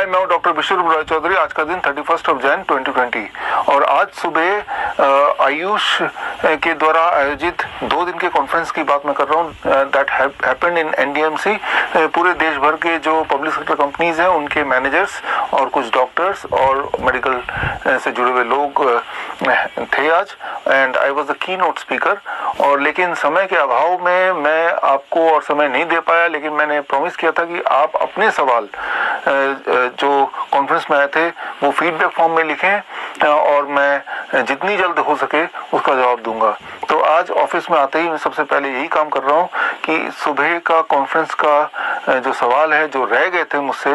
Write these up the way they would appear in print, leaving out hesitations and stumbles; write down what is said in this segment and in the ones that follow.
हाय, मैं हूं डॉक्टर विश्वरूप राय चौधरी। आज का दिन 31 जनवरी 2020 और आज सुबह आयुष के द्वारा आयोजित 2 दिन के कॉन्फ्रेंस की बात मैं कर रहा हूं। That happened in NDMC. पूरे देश भर के जो पब्लिक सेक्टर कंपनीज हैं उनके मैनेजर्स और कुछ डॉक्टर्स और मेडिकल से जुड़े हुए लोग थे आज, and I was the key note speaker. और लेकिन समय के अभाव में मैं आपको और समय नहीं दे पाया, लेकिन मैंने प्रॉमिस किया था कि आप अपने सवाल जो कॉन्फ्रेंस में आए थे वो फीडबैक फॉर्म में लिखें और मैं जितनी जल्द हो सके उसका जवाब दूंगा। तो आज ऑफिस में आते ही मैं सबसे पहले यही काम कर रहा हूँ कि सुबह का कॉन्फ्रेंस का जो सवाल है जो रह गए थे मुझसे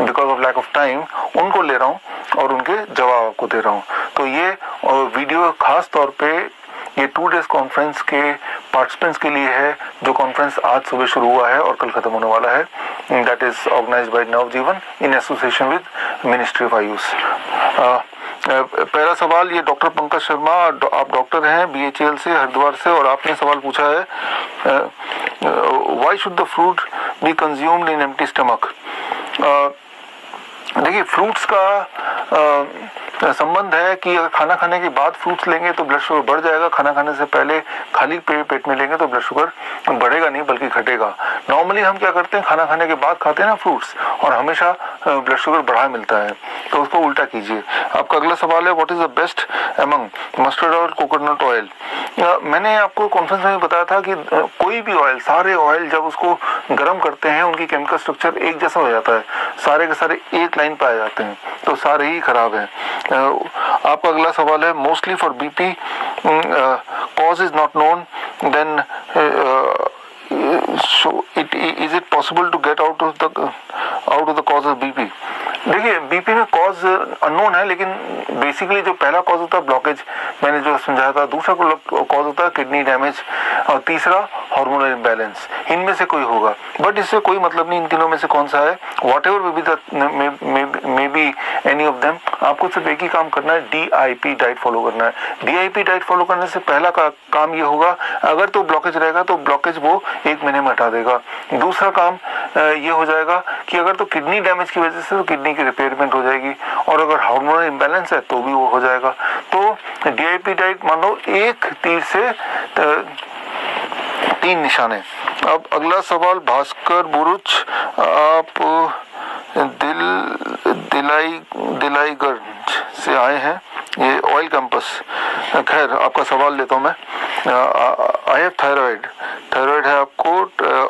because of lack of time, उनको ले रहा हूँ और उनके जवाब आपको दे रहा हूँ। तो ये वीडियो खास तौर पे ये 2 डेज कॉन्फ्रेंस के पार्टिसिपेंट्स के लिए है, जो कॉन्फ्रेंस आज सुबह शुरू हुआ है और कल खत्म होने वाला है। That is organised by Navjeevan in association with ministry of AYUSH. पहला सवाल ये डॉक्टर पंकज शर्मा, आप डॉक्टर हैं बीएचईएल से हरिद्वार से, और आपने सवाल पूछा है why should the fruit be consumed in empty stomach. देखिए, फ्रूट्स का संबंध है कि अगर खाना खाने के बाद फ्रूट्स लेंगे तो ब्लड शुगर बढ़ जाएगा, खाना खाने से पहले खाली पेट में लेंगे तो ब्लड शुगर बढ़ेगा नहीं बल्कि घटेगा। नॉर्मली हम क्या करते हैं, खाना खाने के बाद खाते हैं ना फ्रूट्स, और हमेशा ब्लड शुगर बढ़ा मिलता है, तो उसको उल्टा कीजिए। आपका अगला सवाल है what is the best among mustard oil, coconut oil. मैंने आपको कॉन्फ्रेंस में बताया था कि कोई भी ऑयल, सारे ऑयल जब उसको गर्म करते हैं उनकी केमिकल स्ट्रक्चर एक जैसा हो जाता है, सारे के सारे एक लाइन पाए जाते हैं, तो सारे ही खराब हैं। आपका अगला सवाल है mostly for BP cause is not known, then is it possible to get out of the cause of BP. देखिए, बीपी में कॉज अननोन है, लेकिन बेसिकली जो पहला कॉज होता है ब्लॉकेज, मैंने जो समझाया था, दूसरा कॉज होता है किडनी डैमेज, और तीसरा हार्मोनल इम्बैलेंस। इनमें से कोई होगा, बट इससे कोई मतलब नहीं इन तीनों में से कौन सा है। Whatever may be any of them, आपको सिर्फ एक ही काम करना है, DIP डाइट फॉलो करना है। DIP डाइट फॉलो करने से पहला काम ये होगा, अगर तो ब्लॉकेज रहेगा तो ब्लॉकेज वो 1 महीने में हटा देगा। दूसरा काम ये हो जाएगा कि अगर तो किडनी डैमेज की वजह से तो किडनी की रिपेयरमेंट हो जाएगी, और अगर हार्मोनल इम्बैलेंस है तो भी वो हो जाएगा। तो DIP डाइट मान लो 1 तीर से 3 निशाने। अब अगला सवाल भास्कर बुरुच, आप दिलाईगंज से आए हैं, ये ऑयल कैंपस। खैर, आपका सवाल लेता हूँ मैं। आई हैव थायराइड है आपको,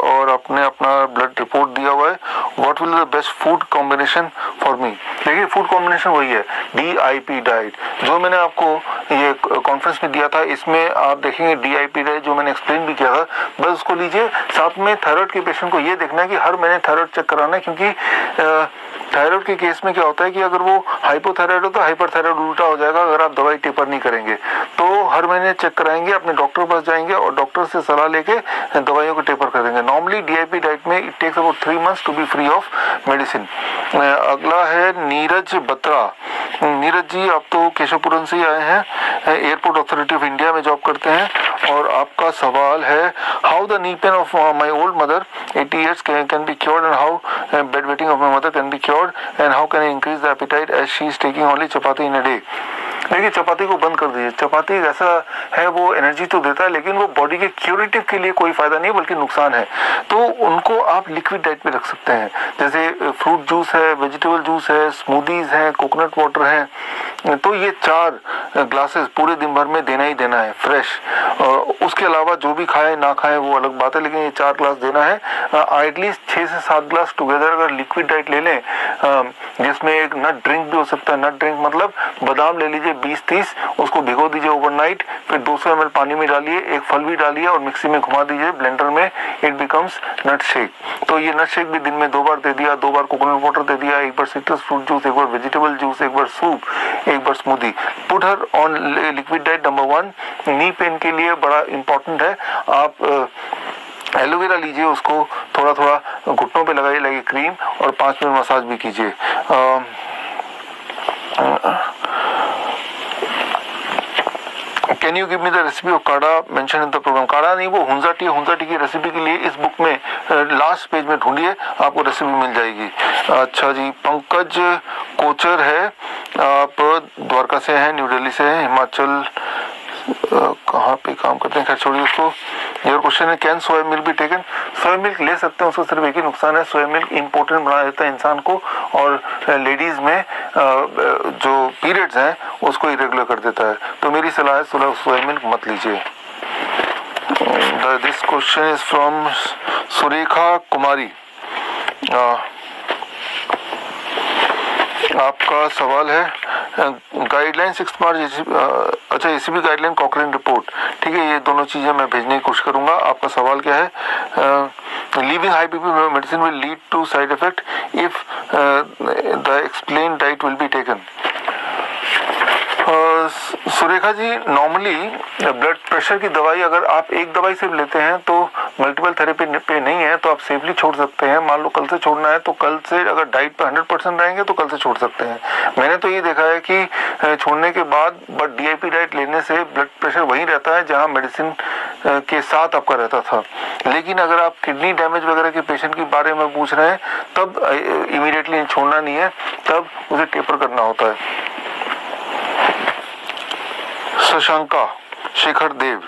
और आपने अपना ब्लड रिपोर्ट दिया हुआ है। What will the best food combination for me. देखिए, फूड कॉम्बिनेशन वही है DIP डाइट, जो मैंने आपको ये कॉन्फ्रेंस में दिया था। इसमें आप देखेंगे DIP डाइट जो मैंने एक्सप्लेन भी किया था, बस उसको लीजिए। साथ में थायराइड के पेशेंट को ये देखना है कि हर महीने थायराइड चेक कराना है, क्योंकि थायराइड के केस में क्या होता है कि अगर वो हाइपोथायराइड हो तो हाइपरथायराइड उल्टा हो जाएगा अगर आप दवाई टेपर नहीं करेंगे। तो हर महीने चेक कराएंगे, अपने डॉक्टर के पास जाएंगे और डॉक्टर से सलाह लेके दवाइयों को टेपर करेंगे। नॉर्मली DIP डाइट में it takes about 3 months to be free of medicine. अगला है नीरज बत्रा। नीरज जी, आप तो केशवपुरम से ही आए हैं, एयरपोर्ट अथॉरिटी ऑफ इंडिया में जॉब करते हैं, और आपका सवाल है how the knee pain of my old mother 80 years can be cured, and how bedwetting of my mother can be cured, and how can I increase the appetite as she is taking only chapati in a day। देखिए, चपाती को बंद कर दीजिए। चपाती ऐसा है, वो energy तो देता है, लेकिन वो बॉडी के क्यूरेटिव के लिए कोई फायदा नहीं बल्कि नुकसान है। तो उनको आप लिक्विड डाइट में रख सकते हैं, जैसे फ्रूट जूस है, वेजिटेबल जूस है, स्मूदीज है, कोकोनट वाटर है। तो ये 4 ग्लासेस पूरे दिन भर में देना ही देना है फ्रेश। उसके अलावा जो भी खाए ना खाए वो अलग बात है, लेकिन ये 4 ग्लास देना है। एटलीस्ट 6 से 7 ग्लास टुगेदर अगर लिक्विड डाइट ले लें, जिसमें एक नट ड्रिंक भी हो सकता है। नट ड्रिंक मतलब बादाम ले लीजिए 20-30, उसको भिगो दीजिए ओवरनाइट, फिर 200 ml पानी में डालिए, एक फल भी डालिए और मिक्सी में घुमा दीजिए ब्लेंडर में, इट बिकम्स नट शेक। तो ये नट शेक भी दिन में 2 बार दे दिया, 2 बार कोकोनट वाटर दे दिया, 1 बार सिट्रस फ्रूट जूस, 1 बार वेजिटेबल जूस, 1 बार सूप, 1 बार smoothie. Put her on liquid diet. Number 1 knee pain के लिए बड़ा इंपॉर्टेंट है। आप एलोवेरा लीजिए, उसको थोड़ा थोड़ा घुटनों पे लगाइए लगे क्रीम, और 5 मिनट मसाज भी कीजिए। Can you give me the recipe of काढ़ा मेंशन इन द प्रोग्राम। काढ़ा नहीं, वो हुंजा टी की रेसिपी के लिए इस बुक में लास्ट पेज में ढूंढिए, आपको रेसिपी मिल जाएगी। अच्छा जी, पंकज कोचर है, आप द्वारका से हैं, न्यू दिल्ली से हैं, हिमाचल कहाँ पे काम करते हैं, खैर छोड़िए उसको। योर क्वेश्चन है कैन सोया मिल्क भी टेकन। सोया मिल्क ले सकते हैं, उसका सिर्फ एक ही नुकसान है, सोया मिल्क इम्पोर्टेंट बना देता है इंसान को, और लेडीज में जो पीरियड्स हैं उसको इरेगुलर कर देता है। तो मेरी सलाह है सोया मिल्क मत लीजिए। This question is from Surekha Kumari. आपका सवाल है गाइडलाइन 6 मार्च, अच्छा एसीबी गाइडलाइन कॉकरेन रिपोर्ट, ठीक है, ये दोनों चीजें मैं भेजने की कोशिश करूंगा। आपका सवाल क्या है, leaving high BP medicine will lead to side effect if the explain diet will be taken. Surekha ji, normally blood pressure की दवाई अगर आप एक दवाई सिर्फ लेते हैं तो मल्टीपल थेरेपी पे नहीं है तो आप सेफली छोड़ सकते हैं। मान लो कल से छोड़ना है तो कल से, अगर डाइट पे 100% रहेंगे तो कल से छोड़ सकते हैं। मैंने तो ये देखा है कि छोड़ने के बाद बट डीआईपी डाइट लेने से ब्लड प्रेशर वहीं रहता है जहां मेडिसिन के साथ आपका रहता था। लेकिन अगर आप किडनी डैमेज वगैरह के पेशेंट के बारे में पूछ रहे हैं तब इमीडिएटली छोड़ना नहीं है, तब उसे टेपर करना होता है। शशांका शेखर देव,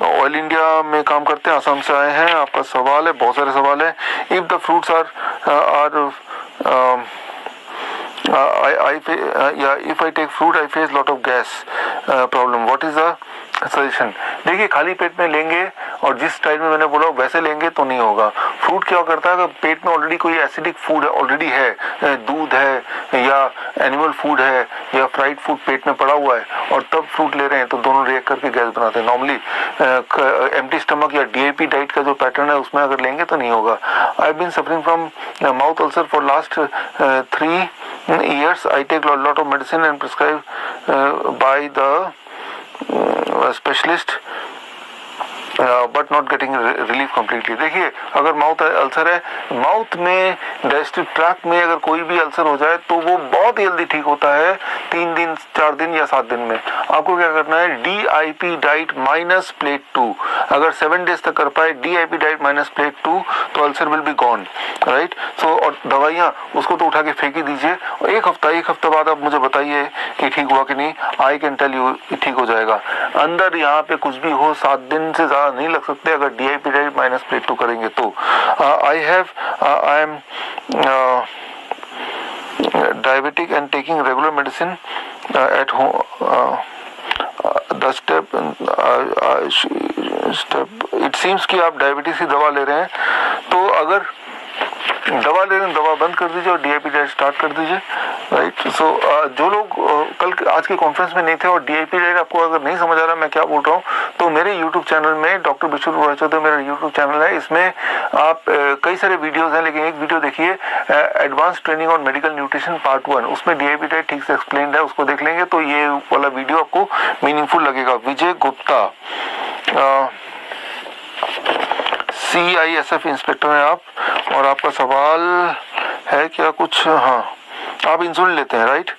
ऑयल इंडिया में काम करते हैं, आसाम से आए हैं। आपका सवाल है, बहुत सारे सवाल है। If the fruits are if I take fruit I face lot of gas problem, what is the suggestion. देखिए, खाली पेट में लेंगे और जिस स्टाइल में मैंने बोला वैसे लेंगे तो नहीं होगा। फ्रूट क्या करता है, अगर पेट में ऑलरेडी कोई एसिडिक फूड ऑलरेडी है, दूध है या एनिमल फूड है या फ्राइड फूड पेट में पड़ा हुआ है, और तब फ्रूट ले रहे हैं तो दोनों रिएक्ट करके गैस बनाते हैं। नॉर्मली एम्प्टी स्टमक या डीआईपी डाइट का जो पैटर्न है उसमें अगर लेंगे तो नहीं होगा। I have been suffering from mouth ulcer for last 3 years. I take a lot of medicine and prescribed by the specialist but not getting relief completely. देखिए, अगर माउथ अल्सर है, माउथ में डाइजेस्टिव ट्रैक्ट में अगर कोई भी ulcer हो जाए तो वो बहुत ही जल्दी ठीक होता है, 3 दिन 4 दिन या 7 दिन में। आपको क्या करना है, DIP डाइट माइनस प्लेट 2, अगर 7 डेज तक कर पाए DIP डाइट माइनस प्लेट 2 तो ulcer will be gone, right. So और दवाइयाँ उसको तो उठा के फेंक ही दीजिए, और एक हफ्ता बाद आप मुझे बताइए कि ठीक हुआ कि नहीं। आई कैन टेल यू ठीक हो जाएगा। अंदर यहाँ पे कुछ भी हो 7 दिन से ज्यादा नहीं लग सकते अगर DIP डाइट माइनस प्लेट 2 करेंगे तो। I am diabetic and taking regular medicine at home. The step it seems कि आप डायबिटीज की दवा ले रहे हैं, तो अगर दवा ले रहे हैं दवा बंद कर दीजिए और DIP डाइट स्टार्ट कर दीजिए, राइट। सो जो लोग कल आज के कॉन्फ्रेंस में नहीं थे और DIP डाइट आपको अगर नहीं समझ आ रहा मैं क्या बोल रहा हूँ, तो मेरे YouTube चैनल में डॉक्टर बिशुर चौधरी मेरा YouTube चैनल है, इसमें आप कई सारे वीडियोस हैं, लेकिन एक वीडियो देखिए advance training on medical nutrition part 1, उसमें DIP डाइट ठीक से एक्सप्लेन्ड है, उसको देख लेंगे तो ये वाला वीडियो आपको मीनिंगफुल लगेगा। विजय गुप्ता, CISF इंस्पेक्टर हैं आप, और आपका सवाल है क्या कुछ, हाँ, आप इंसुलिन लेते हैं, राइट,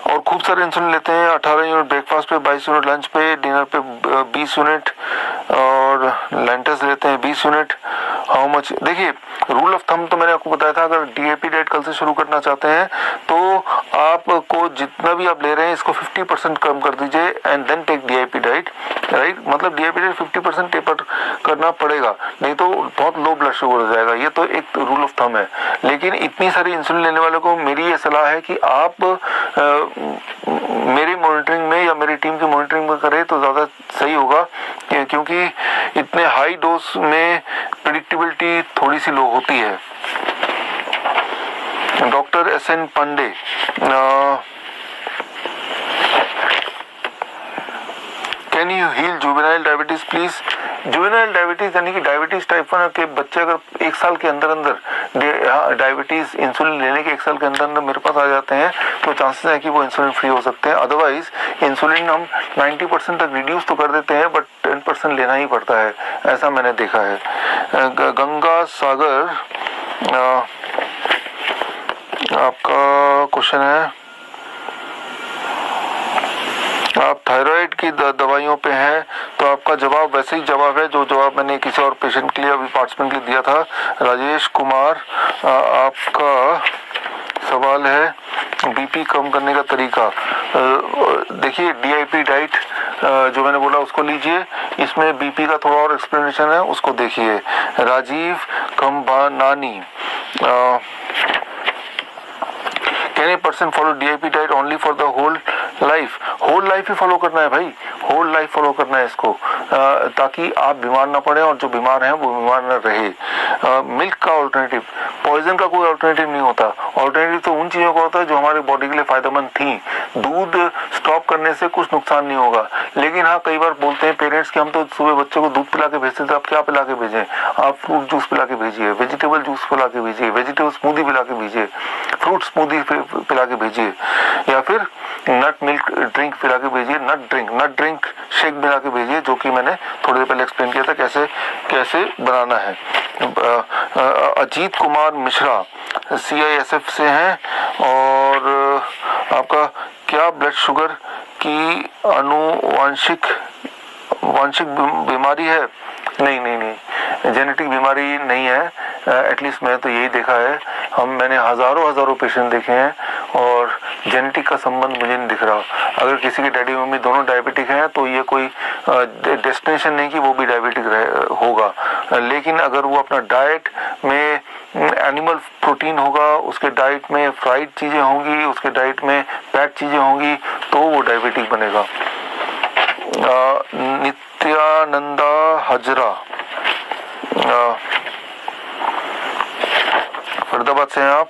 और खूब सारे इंसुलिन लेते हैं, 18 यूनिट ब्रेकफास्ट पे, 22 यूनिट लंच पे, डिनर पे 20 यूनिट, और लेंटस लेते हैं 20 यूनिट। हाउ मच, देखिए रूल ऑफ थंब तो मैंने आपको बताया था, अगर DIP डाइट कल से शुरू करना चाहते हैं तो आपको जितना भी आप ले रहे हैं इसको 50% कम कर दीजिए and then take DIP diet, right. मतलब DIP डाइट 50% टेपर करना पड़ेगा, नहीं तो बहुत लो ब्लड शुगर हो जाएगा। ये तो एक रूल ऑफ थंब है, लेकिन इतनी सारी इंसुलिन लेने वालों को मेरी ये सलाह है कि आप मेरी मॉनिटरिंग में या मेरी टीम की मॉनिटरिंग में करें तो ज़्यादा सही होगा, क्योंकि इतने हाई डोज में प्रेडिक्टेबिलिटी थोड़ी सी लो होती है। Doctor SN Pande, can you heal juvenile diabetes please. Juvenile diabetes यानी कि डायबिटीज टाइप 1 के बच्चे अगर 1 साल के अंदर डायबिटीज इंसुलिन लेने के 1 साल के अंदर मेरे पास आ जाते हैं तो चांसेस है कि वो इंसुलिन फ्री हो सकते हैं। अदरवाइज इंसुलिन हम 90% तक रिड्यूस तो कर देते हैं, बट 10% लेना ही पड़ता है, ऐसा मैंने देखा है। गंगा सागर, आपका क्वेश्चन है, आप थायराइड की दवाइयों पे हैं, तो आपका जवाब वैसे ही जवाब है जो जवाब मैंने किसी और पेशेंट के लिए, अभी पार्टिसिपेंट के लिए दिया था। राजेश कुमार, आपका सवाल है बीपी कम करने का तरीका। देखिए, डीआईपी डाइट जो मैंने बोला उसको लीजिए, इसमें बीपी का थोड़ा और एक्सप्लेनेशन है, उसको देखिए। Rajiv Khambanani, can a person follow DIP diet only for the whole life? Whole life ही फॉलो करना है भाई, होल लाइफ फॉलो करना है इसको, ताकि आप बीमार ना पड़े और जो बीमार हैं वो बीमार ना रहे। मिल्क का ऑल्टरनेटिव, पॉइजन का कोई ऑल्टरनेटिव नहीं होता। ऑल्टरनेटिव तो उन चीज़ों का होता है जो हमारी बॉडी के लिए फायदेमंद थी। दूध स्टॉप करने से कुछ नुकसान नहीं होगा, लेकिन हाँ कई बार बोलते हैं पेरेंट्स कि हम तो सुबह बच्चे को दूध पिला के भेजते थे, आप क्या पिला के भेजें? आप फ्रूट जूस पिला के भेजिए, वेजिटेबल जूस पिला के भेजिए, वेजिटेबल स्मूदी पिला के भेजिए, फ्रूट स्मूदी पिला के भेजिए, या फिर नट मिल्क ड्रिंक पिला के भेजिए, नट ड्रिंक शेक पिला के भेजिए, जो कि मैंने थोड़ी देर पहले एक्सप्लेन किया था कैसे कैसे बनाना है। अजीत कुमार मिश्रा CISF से हैं, और आपका क्या ब्लड शुगर की वांशिक बीमारी है? नहीं, जेनेटिक बीमारी नहीं है। एटलीस्ट मैं तो यही देखा है, मैंने हजारों पेशेंट देखे हैं और जेनेटिक का संबंध मुझे नहीं दिख रहा। अगर किसी के डैडी मम्मी दोनों डायबिटिक हैं तो ये कोई डेस्टिनेशन नहीं कि वो भी डायबिटिक होगा, लेकिन अगर वो अपना डाइट में एनिमल प्रोटीन होगा, उसके डाइट में फ्राइड चीज़ें होंगी, उसके डाइट में पैक चीज़ें होंगी, तो वो डायबिटिक बनेगा। नित्यानंदा हजरा फरीदाबाद से हैं आप।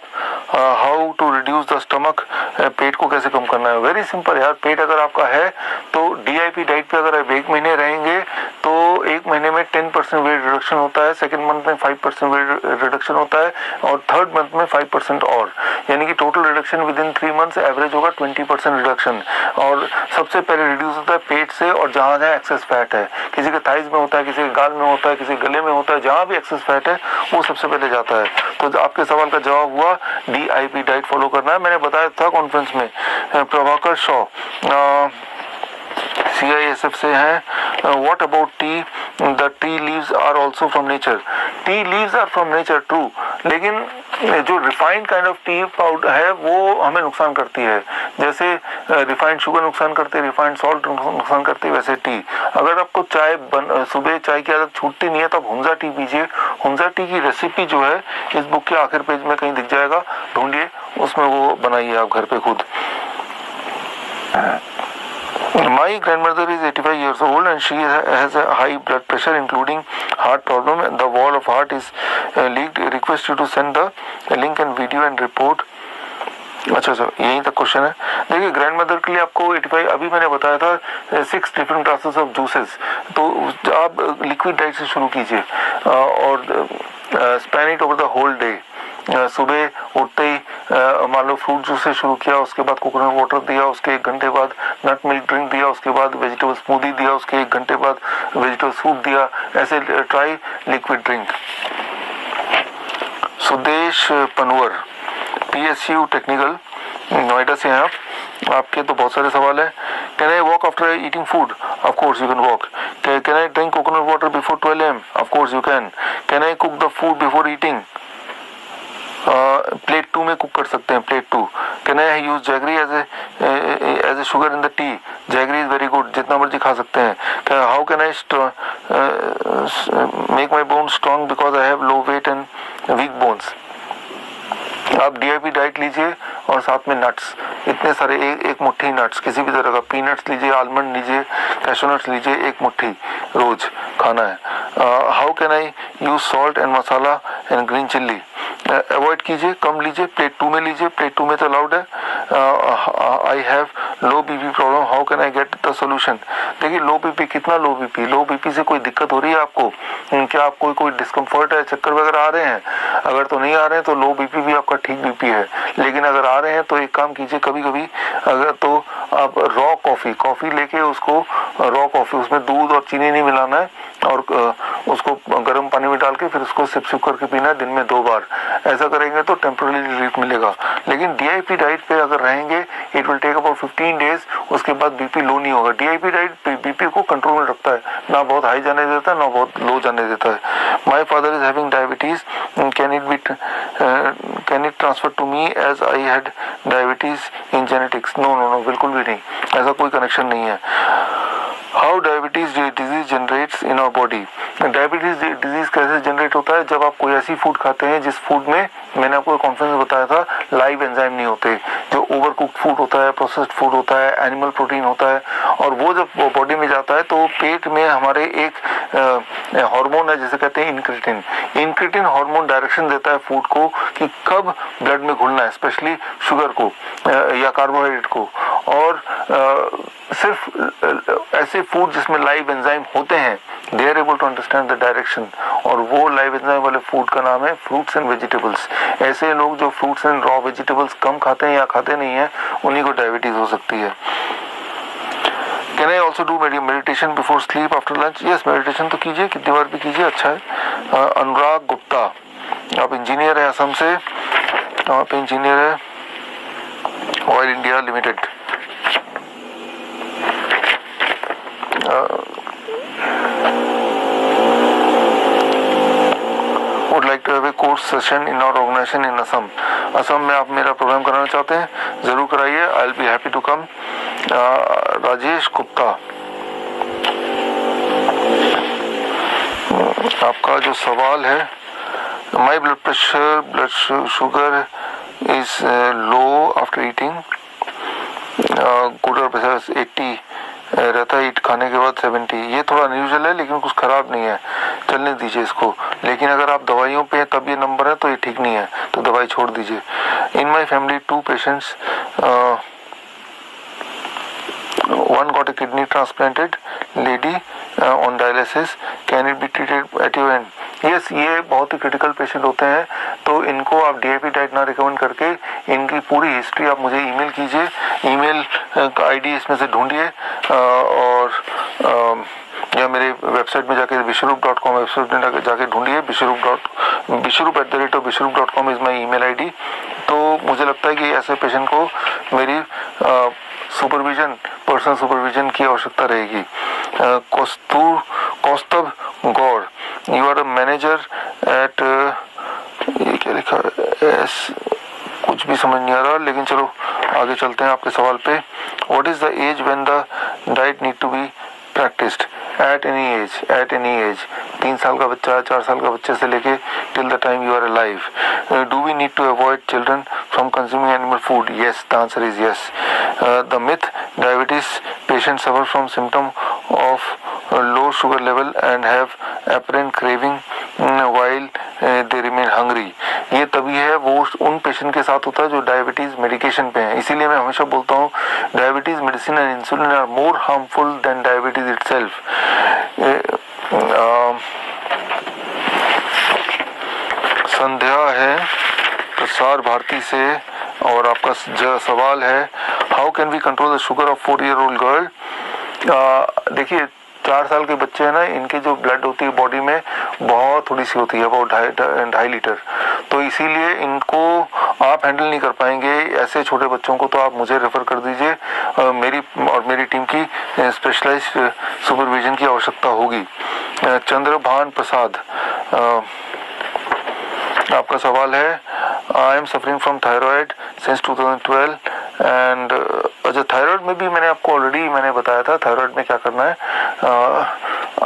How to reduce the stomach, पेट को कैसे कम करना है? वेरी सिंपल यार, पेट अगर आपका है तो डीआईपी डाइट पे अगर आप 1 महीने रहेंगे तो 1 महीने में 10% वेट रिडक्शन होता है, सेकंड मंथ में 5% वेट रिडक्शन होता है, और थर्ड मंथ में 5% और, यानी कि total reduction with in 3 months average होगा 20% रिडक्शन। और सबसे पहले रिड्यूस होता है पेट से, और जहाँ जहाँ एक्सेस फैट है, किसी के थाइज में होता है, किसी के गाल में होता है, किसी के गले में होता है, जहाँ भी एक्सेस फैट है वो सबसे पहले जाता है। तो आपके सवाल का जवाब हुआ डीआईपी डाइट फॉलो करना है। मैंने बताया था कॉन्फ्रेंस में। प्रभाकर शॉ CISF से हैं। What about tea? The tea leaves are also from nature. Tea leaves are from nature, true, लेकिन जो refined kind of tea powder है वो हमें नुकसान करती है। जैसे रिफाइंड शुगर नुकसान करती है, रिफाइंड सॉल्ट नुकसान करती है, वैसे टी। अगर आपको सुबह चाय की आदत छूटती नहीं है तो आप हुंजा टी पीजिए। हुंजा टी की रेसिपी जो है इस बुक के आखिर पेज में कहीं दिख जाएगा, ढूंढिए, उसमें वो बनाइए आप घर पे खुद। My grandmother is 85 years old and she has a high blood pressure including heart problem. The wall of heart is leaked. Request you to send the link and video and report. अच्छा, यही तक question है। देखिए, grand mother के लिए आपको 85, अभी मैंने बताया था 6 डिफरेंट क्लासेस ऑफ जूसेस, तो आप लिक्विड डाइट से शुरू कीजिए और spend it over the whole day. सुबह उठते ही मान लो फ्रूट जूस से शुरू किया, उसके बाद कोकोनट वाटर दिया, उसके 1 घंटे बाद नट मिल्क ड्रिंक दिया, उसके बाद वेजिटेबल स्मूदी दिया, उसके 1 घंटे बाद वेजिटेबल सूप दिया, ऐसे try liquid drink. Sudesh Panwar PSU technical Noida से हैं आप। आपके तो बहुत सारे सवाल हैं। Can I walk after eating food? Of course you can walk. Can I drink coconut water before 12 AM? Of course you can. Can I cook the food before eating? Plate 2 में कुक कर सकते हैं, plate 2। Can I use jaggery as a sugar in the T? Jaggery is very good, जितना मर्जी खा सकते हैं। How can I make my bone strong because I have low weight and weak bones? आप DIP diet लीजिए और साथ में नट्स, इतने सारे, एक मुट्ठी नट्स, किसी भी तरह का, पीनट्स लीजिए, आलमंड लीजिए, कैशू नट्स लीजिए, 1 मुट्ठी रोज खाना है। How can I use salt and masala and green chilli? Avoid कीजिए, कम लीजिए, प्लेट 2 में लीजिए, प्लेट 2 में तो अलाउड है। आई have low BP problem, how can I get the solution? देखिए, लो बीपी, कितना लो बीपी? लो बीपी से कोई दिक्कत हो रही है आपको? क्या आपको कोई डिस्कम्फर्ट है, चक्कर वगैरह आ रहे हैं? अगर तो नहीं आ रहे हैं तो लो बीपी भी आपका ठीक बीपी है, लेकिन अगर आ रहे हैं तो एक काम कीजिए, कभी कभी अगर तो आप रॉ कॉफ़ी लेके उसको, रॉ कॉफ़ी, उसमें दूध और चीनी नहीं मिलाना है, और उसको गर्म पानी में डाल के फिर उसको सिप सिप करके पीना, दिन में 2 बार। ऐसा करेंगे तो टेम्पररी रिलीफ मिलेगा। लेकिन DIP डाइट पे अगर रहेंगे, it will take about 15 days, उसके बाद BP लो नहीं होगा। DIP डाइट BP को कंट्रोल में रखता है, ना बहुत हाई जाने देता है ना बहुत लो जाने देता है। My father is having diabetes, can it transfer to me as I had diabetes in genetics? No no no, बिल्कुल भी नहीं, ऐसा कोई कनेक्शन नहीं है। How diabetes disease generates in our body? Diabetes disease कैसे जनरेट होता है? जब आप कोई ऐसी फूड खाते हैं जिस फूड में, मैंने आपको कॉन्फ्रेंस में बताया था, लाइव एंजाइम नहीं होते, जो ओवर कुक फूड होता है, प्रोसेस्ड फूड होता है, एनिमल प्रोटीन होता है, और वो जब बॉडी में जाता है तो पेट में हमारे एक हार्मोन है जिसे कहते हैं इंक्रेटिन। इंक्रेटिन हार्मोन डायरेक्शन देता है फूड को कि कब ब्लड में घुलना है, स्पेशली शुगर को या कार्बोहाइड्रेट को। और सिर्फ ऐसे फूड जिसमें लाइव एंजाइम होते हैं, they are able to understand the direction, और वो लाइव एंजाइम वाले फूड का नाम है फ्रूट्स एंड वेजिटेबल्स। ऐसे लोग जो फ्रूट्स एंड रॉ वेजिटेबल्स कम खाते हैं या खाते नहीं है, उन्हीं को डायबिटीज हो सकती है। Can I also do meditation before sleep after lunch? Yes, meditation तो कीजिए, कितनी बार भी कीजिए, अच्छा है। अनुराग गुप्ता, आप इंजीनियर हैं असम से, आप इंजीनियर है oil India limited. would like to have a course session in our organization in Assam. Assam में आप मेरा प्रोग्राम कराना चाहते हैं, जरूर कराइए, I will be happy to come. Rajesh Gupta, आपका जो सवाल है, my blood pressure, blood sugar is low after eating, good और प्रेशर 80 रहता है, ईट खाने के बाद 70। ये थोड़ा अनयूजुअल है लेकिन कुछ खराब नहीं है, चलने दीजिए इसको। लेकिन अगर आप दवाइयों पे हैं तब ये नंबर है तो ये ठीक नहीं है, तो दवाई छोड़ दीजिए। In my family 2 patients, one got a kidney transplanted, lady on dialysis, can it be treated at your end? Yes, ये बहुत ही क्रिटिकल पेशेंट होते हैं, तो इनको आप DIP डाइट ना रिकमेंड करके इनकी पूरी हिस्ट्री आप मुझे ईमेल कीजिए, ईमेल का ID इसमें से ढूंढिए, और या मेरे वेबसाइट में जाके विश्वरूप.com वेबसाइट में जाके ढूंढिए, विश्वरूप@विश्वरूप.com इज माई ईमेल ID। तो मुझे लगता है कि ऐसे पेशेंट को मेरी सुपरविजन, पर्सनल सुपरविजन की आवश्यकता रहेगी। Kaustubh Gaur, you are a manager at, ये क्या लिखा है, कुछ भी समझ नहीं आ रहा, लेकिन चलो आगे चलते हैं आपके सवाल पे। What is the age when the diet need to be practised? At any age, at any age. 3 साल का बच्चा, 4 साल का बच्चे से लेके till the time you are alive. Do we need to avoid children from consuming animal food? Yes, the answer is yes. The myth, diabetes patients suffer from symptom of low sugar level and have apparent craving while they remain hungry. ये तभी है, वो उन patient के साथ होता है जो डायबिटीज मेडिकेशन पे हैं। इसीलिए मैं हमेशा बोलता हूँ diabetes medicine and insulin are more harmful than diabetes itself. Sandhya है प्रसार भारती से, और आपका सवाल है how can we control the sugar of 4-year-old girl? देखिए 4 साल के बच्चे हैं ना, इनकी जो ब्लड होती है बॉडी में बहुत थोड़ी सी होती है, about 2.5 लीटर, तो इसीलिए इनको आप हैंडल नहीं कर पाएंगे। ऐसे छोटे बच्चों को तो आप मुझे रेफर कर दीजिए, मेरी टीम की स्पेशलाइज्ड सुपरविजन की आवश्यकता होगी। चंद्रभान प्रसाद, आपका सवाल है I am suffering from thyroid since 2012 and अच्छा, थायराइड में भी मैंने आपको ऑलरेडी बताया था थायराइड में क्या करना है।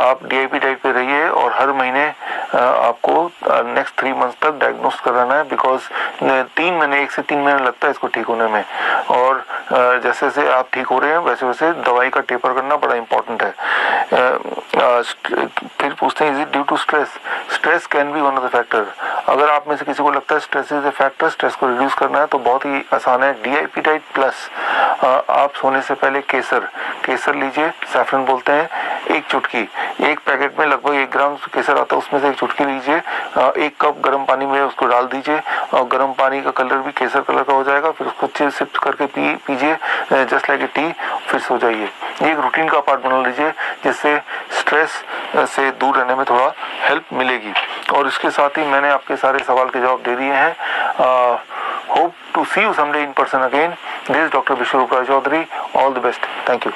आप DIP डाइट पे रहिए और हर महीने आपको नेक्स्ट 3 मंथ्स तक डायग्नोस कराना है, बिकॉज 1 से 3 महीने लगता है इसको ठीक होने में, और जैसे जैसे आप ठीक हो रहे हैं वैसे वैसे दवाई का टेपर करना बड़ा इंपॉर्टेंट है। फिर पूछते हैं is it due to stress? Stress can be one of the factor. अगर आप में से किसी को लगता है stress is a factor, stress को रिड्यूस करना है तो बहुत ही आसान है, DIP डाइट प्लस आप सोने से पहले केसर लीजिए, सैफरन बोलते हैं, 1 चुटकी, एक पैकेट में लगभग 1 ग्राम केसर आता है, उसमें से 1 चुटकी लीजिए, 1 कप गर्म पानी में उसको डाल दीजिए, और गर्म पानी का कलर भी केसर कलर का हो जाएगा, फिर उसको सिप करके पीजिए जस्ट लाइक ए टी, फिर सो जाइए। ये एक रूटीन का पार्ट बना लीजिए, जिससे स्ट्रेस से दूर रहने में थोड़ा हेल्प मिलेगी। और इसके साथ ही मैंने आपके सारे सवाल के जवाब दे दिए हैं। Hope to see you someday in person again. This is Dr. Vishwarup Rai Chaudhary. All the best. Thank you.